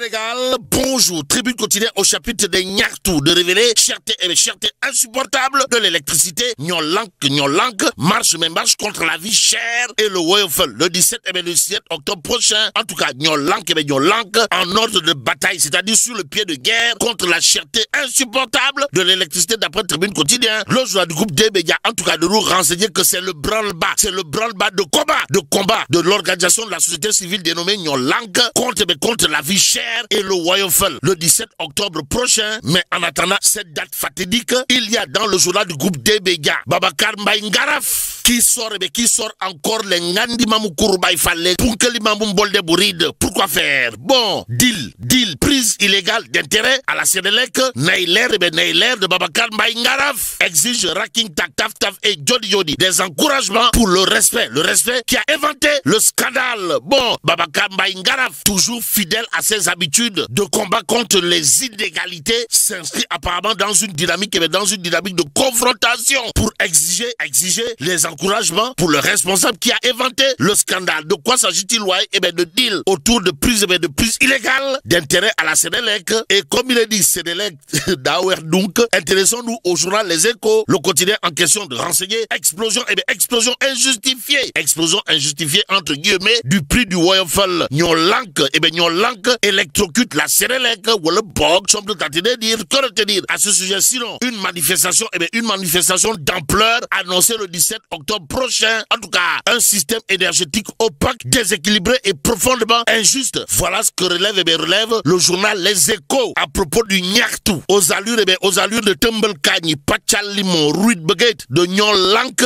Sénégal, bonjour. Tribune quotidienne au chapitre des Nyartou de révéler cherté insupportable de l'électricité. Nyolank, marche contre la vie chère et le Woyofel. Le 17 octobre prochain, en tout cas, Nyolank, en ordre de bataille, c'est-à-dire sur le pied de guerre contre la cherté insupportable de l'électricité d'après Tribune quotidienne. Le journal du groupe D-Média, en tout cas, de nous renseigner que c'est le branle-bas. C'est le branle-bas de combat de l'organisation de la société civile dénommée Nyolank contre la vie chère et le Woyofel le 17 octobre prochain. Mais en attendant cette date fatidique, il y a dans le journal du groupe D-Média Babacar Mbaye Ngaraf qui sort encore les Ngandi Mamoukourou Baïfale Punkeli Mamoum Bolde Bouride. Pourquoi faire? Bon, deal, prise illégale d'intérêt à la Sénélec. Nailer de Babacar Mbaye Ngaraf exige Raking Taf et Jodi des encouragements pour le respect qui a inventé le scandale. Bon, Babacar Mbaye Ngaraf, toujours fidèle à ses habitudes de combat contre les inégalités, s'inscrit apparemment dans une dynamique de confrontation pour exiger les encouragements pour le responsable qui a inventé le scandale. De quoi s'agit-il? De deal autour de prise illégale d'intérêt à la Sénélec. Et comme il est dit, Sénélec, donc, intéressons-nous au journal Les Échos, le quotidien en question de renseigner explosion injustifiée. Explosion injustifiée entre guillemets du prix du Woyofel. Nyolank électrocute la Sénélec ou le bog, semble tenter dire, que retenir à ce sujet. Sinon, une manifestation d'ampleur annoncée le 17 octobre prochain. En tout cas, un système énergétique opaque, déséquilibré et profondément injuste. Voilà ce que relève le journal Les Échos à propos du Nyartou. Aux allures de Tumbelkani, Pachalimon, Ruid Beget, de Nyolank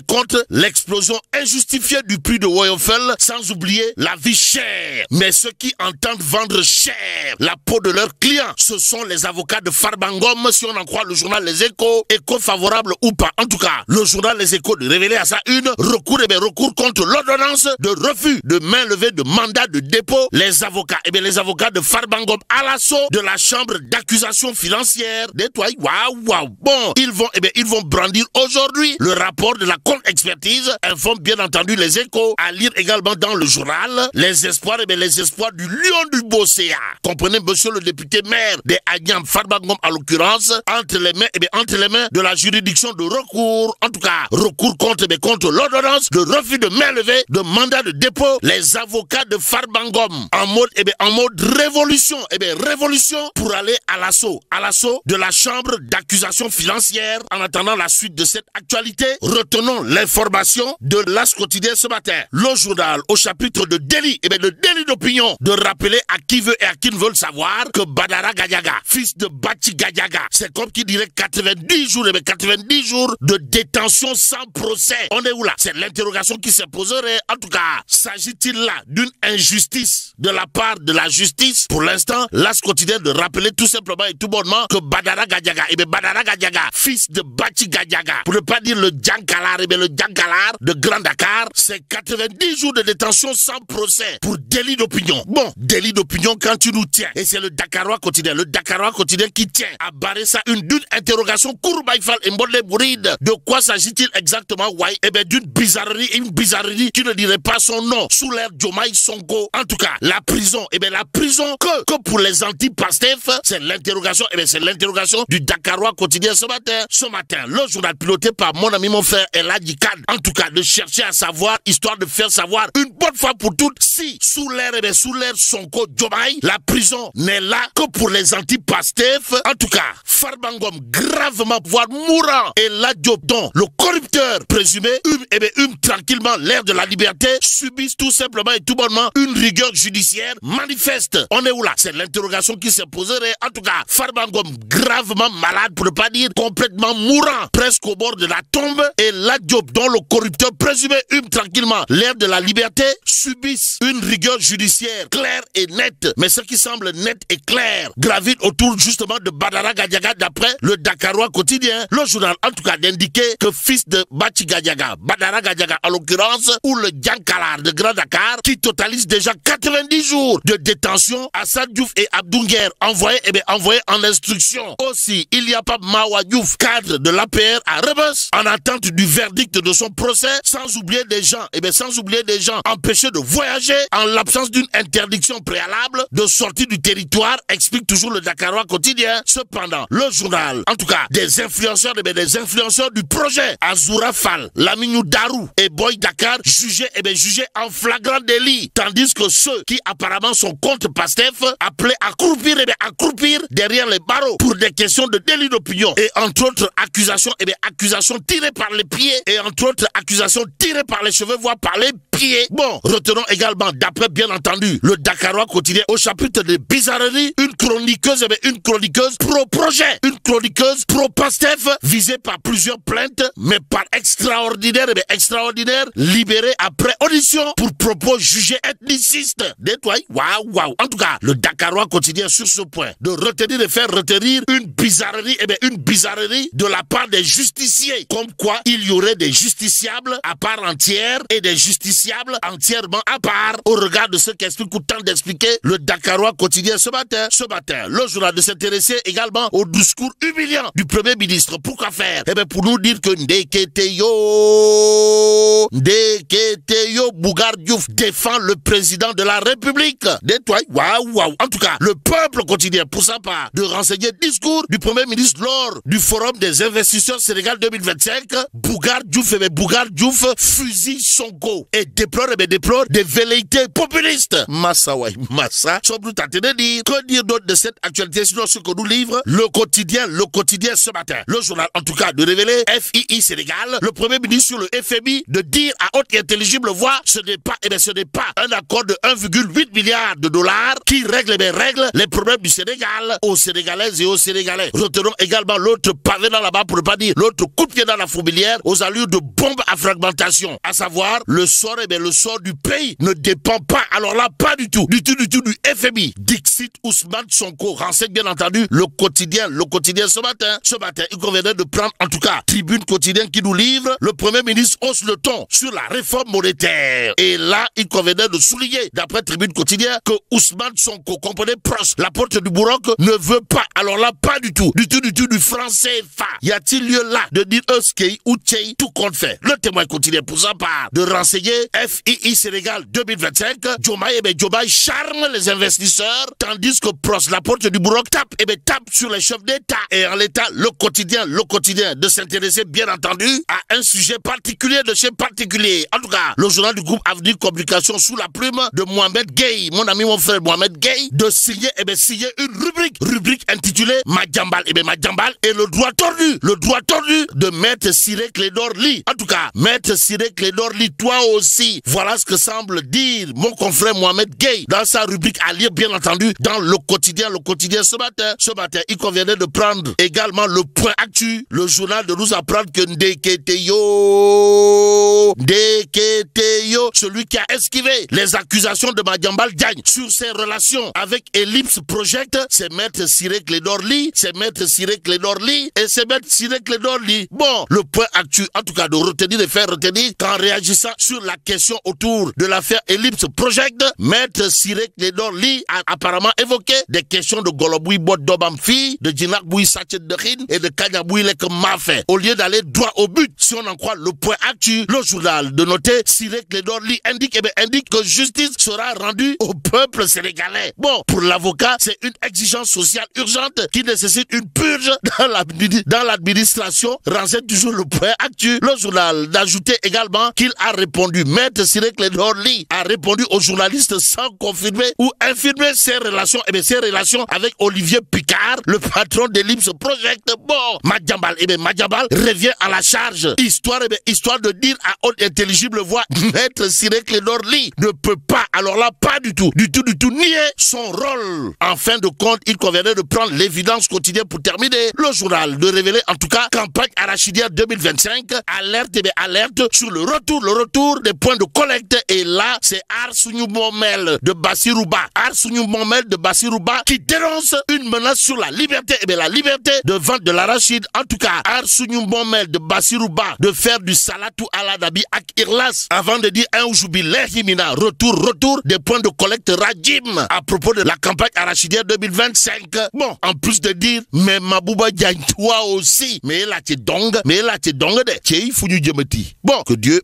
contre l'explosion injustifiée du prix de Woyofel, sans oublier la vie chère. Mais ceux qui entendent vendre cher la peau de leurs clients, ce sont les avocats de Farbangom, si on en croit le journal Les Échos, écho favorable ou pas. En tout cas, le journal Les Échos de révéler à ça une recours contre l'ordonnance de refus de main levée de mandat de dépôt. Les avocats de Farbangom à l'assaut de la chambre d'accusation financière d'Étoile. Waouh. Bon, ils vont brandir aujourd'hui le rapport de la contre-expertise, informe bien entendu Les Échos, à lire également dans le journal les espoirs du lion du Bosséa. Comprenez, monsieur le député maire de Agnam Farbangom à l'occurrence, entre les mains de la juridiction de recours. En tout cas, recours contre l'ordonnance de refus de main levée de mandat de dépôt. Les avocats de Farbangom en mode révolution pour aller à l'assaut de la chambre d'accusation financière. En attendant la suite de cette actualité, retenons l'information de l'As quotidien ce matin. Le journal au chapitre de délit, de délit d'opinion, de rappeler à qui veut et à qui ne veut le savoir que Badara Gadiaga, fils de Bachi Gadiaga, c'est comme qui dirait 90 jours de détention sans procès. On est où là? C'est l'interrogation qui se poserait. En tout cas, s'agit-il là d'une injustice de la part de la justice? Pour l'instant, l'As quotidien de rappeler tout simplement et tout bonnement que Badara Gadiaga, fils de Bachi Gadiaga, pour ne pas dire le Djankalar, le Djankalar de Grand Dakar, c'est 90 jours de détention sans procès pour délit d'opinion. Bon, délit d'opinion quand tu nous tiens. Et c'est le Dakarois quotidien qui tient à barrer ça d'une interrogation Kourbaïfal et Mbodle Bouride. De quoi s'agit-il exactement? D'une bizarrerie qui ne dirait pas son nom sous l'ère Diomaye Sonko. En tout cas, la prison, que pour les anti-Pastef, c'est l'interrogation, du Dakarois quotidien ce matin. Le journal piloté par mon ami, mon frère Eladji Kane. En tout cas, de chercher à savoir, histoire de faire savoir une bonne fois pour toutes, si sous l'ère Sonko Diomaye, la prison n'est là que pour les anti-Pastef. En tout cas, Farbangom gravement, voire mourant, et la Diop, dont le corrupteur présumé hume tranquillement l'air de la liberté, subissent tout simplement et tout bonnement une rigueur judiciaire manifeste. On est où là? C'est l'interrogation qui se poserait. En tout cas, Farbangom gravement malade, pour ne pas dire complètement mourant, presque au bord de la tombe, et la Diop, dont le corrupteur présumé hume tranquillement l'air de la liberté, subissent une rigueur judiciaire claire et nette. Mais ce qui semble net et clair gravite autour justement de Badara Gadiaga d'après le Dakarois quotidien. Le journal en tout cas d'indiquer que fils de Bachi Gadiaga, Badara Gadiaga en l'occurrence, ou le Djankalar de Grand Dakar, qui totalise déjà 90 90 jours de détention. Assad Diouf et Abdou Nguer envoyés en instruction. Aussi, il n'y a pas Mawa Diouf, cadre de l'APR à Rebeuss, en attente du verdict de son procès, sans oublier des gens, empêchés de voyager en l'absence d'une interdiction préalable de sortie du territoire, explique toujours le Dakarois quotidien. Cependant, le journal, en tout cas, des influenceurs du projet, Azoura Fall, Lamine Darou et Boy Dakar, jugés en flagrant délit, tandis que ceux qui apparemment sont contre Pastef appelaient à croupir derrière les barreaux pour des questions de délit d'opinion et entre autres accusations tirées par les pieds et entre autres accusations tirées par les cheveux, voire par les pieds. Bon, retenons également, d'après bien entendu, le Dakarois quotidien au chapitre des bizarreries, une chroniqueuse pro-projet, une chroniqueuse pro-Pastef visée par plusieurs plaintes, mais par extraordinaire, libérée après audition pour propos jugés ethnicistes. Waouh. En tout cas, le Dakarois quotidien sur ce point de faire retenir une bizarrerie de la part des justiciers, comme quoi il y aurait des justiciables à part entière et des justiciables entièrement à part, au regard de ce qu'explique ou tente d'expliquer le Dakarois quotidien ce matin. Le journal de s'intéresser également au discours humiliant du Premier ministre. Pourquoi faire? Pour nous dire que Ndeketeyo Bougar Diouf défend le président de la République. Waouh. En tout cas, le peuple quotidien, pour sa part, de renseigner discours du Premier ministre lors du Forum des investisseurs Sénégal 2025. Bougar Diouf fusille Sonko et déplore des velléités populistes. Massa, sommes-nous tentés de dire. Que dire d'autre de cette actualité, sinon ce que nous livre le quotidien ce matin. Le journal, en tout cas, de révéler FII Sénégal, le Premier ministre sur le FMI, de dire à haute et intelligible voix, ce n'est pas un accord de 1,8 milliard de dollars qui règle les problèmes du Sénégal aux Sénégalaises et aux Sénégalais. Retenons également l'autre pavé dans la barre, pour ne pas dire l'autre coup de pied dans la fourmilière, aux allures de bombes à fragmentation. À savoir, le sort du pays ne dépend pas, alors là, pas du tout du FMI. Dixit Ousmane Sonko renseigne bien entendu le quotidien ce matin. Il convenait de prendre, en tout cas, Tribune quotidien qui nous livre, le Premier ministre hausse le ton sur la réforme monétaire. Et là, il convenait de souligner, d'après Tribune quotidien, que Ousmane Sonko, comprenez proche, la porte du Bourroc, ne veut pas, alors là, pas du tout du franc CFA. Y a-t-il lieu là de dire Euskei ou Tchei, tout compte fait? Le Témoin quotidien, pour sa part, de renseigner FII Sénégal 2025, Diomaye charme les investisseurs, tandis que proche, la porte du Bourroc tape sur les chefs d'État. Et en l'état, le quotidien de s'intéresser, bien entendu, à un sujet particulier de chez particulier. En tout cas, le journal du groupe Avenir Communication sous la plume de Mohamed Gueye, mon frère Mohamed Gueye, de signer une rubrique intitulée Madjambal et le droit tordu de Maître Ciré Clédor Ly. En tout cas, Maître Ciré Clédor Ly, toi aussi, voilà ce que semble dire mon confrère Mohamed Gueye dans sa rubrique à lire, bien entendu, dans le quotidien ce matin. Il convenait de prendre également le point actu, le journal de nous apprendre que Ndeketeyo, celui qui a esquivé les accusations de Madiambal Diagne sur ses relations avec Ellipse Project, c'est Maître Ciré Clédor Ly, et c'est Maître Ciré Clédor Ly. Bon, le point actu, en tout cas, de faire retenir qu'en réagissant sur la question autour de l'affaire Ellipse Project, Maître Ciré Clédor Ly a apparemment évoqué des questions de Goloboui Bodobamfi, de Djinak Boui Sachet de Khin et de Kanyaboui Lek Mafé. Au lieu d'aller droit au but, si on en croit le point actu, le journal de noter Ciré Clédor Ly indique que justice sera rendue au peuple sénégalais. Bon, pour l'avocat, c'est une exigence sociale urgente qui nécessite une purge dans l'administration. Renseigne toujours le point actu. Le journal d'ajouter également qu'il a répondu, Maître Ciré Clédor Ly a répondu aux journalistes sans confirmer ou infirmer ses relations avec Olivier Picard, le patron d'Ellipse Project. Bon, Madiambal revient à la charge. Histoire de dire à haute intelligible voix, Maître Ciré Clédor Ly ne peut pas, alors là, pas du tout, nier son rôle. En fin de compte, il conviendrait de prendre l'évidence quotidienne pour terminer. Le journal de révéler, en tout cas, campagne arachidière 2025, alerte sur le retour des point de collecte. Et là, c'est Arsounou Momel de Bassirouba. Arsounou Momel de Bassirouba qui dénonce une menace sur la liberté. Et bien la liberté de vente de l'arachide. En tout cas, Arsounou Momel de Bassirouba de faire du salatou à la dabi ak irlas avant de dire un jubilé himina. Retour des points de collecte Rajim à propos de la campagne arachidière 2025. Bon, en plus de dire, mais Mabouba Diagne, toi aussi. Mais là, tu es dong de. Bon, que Dieu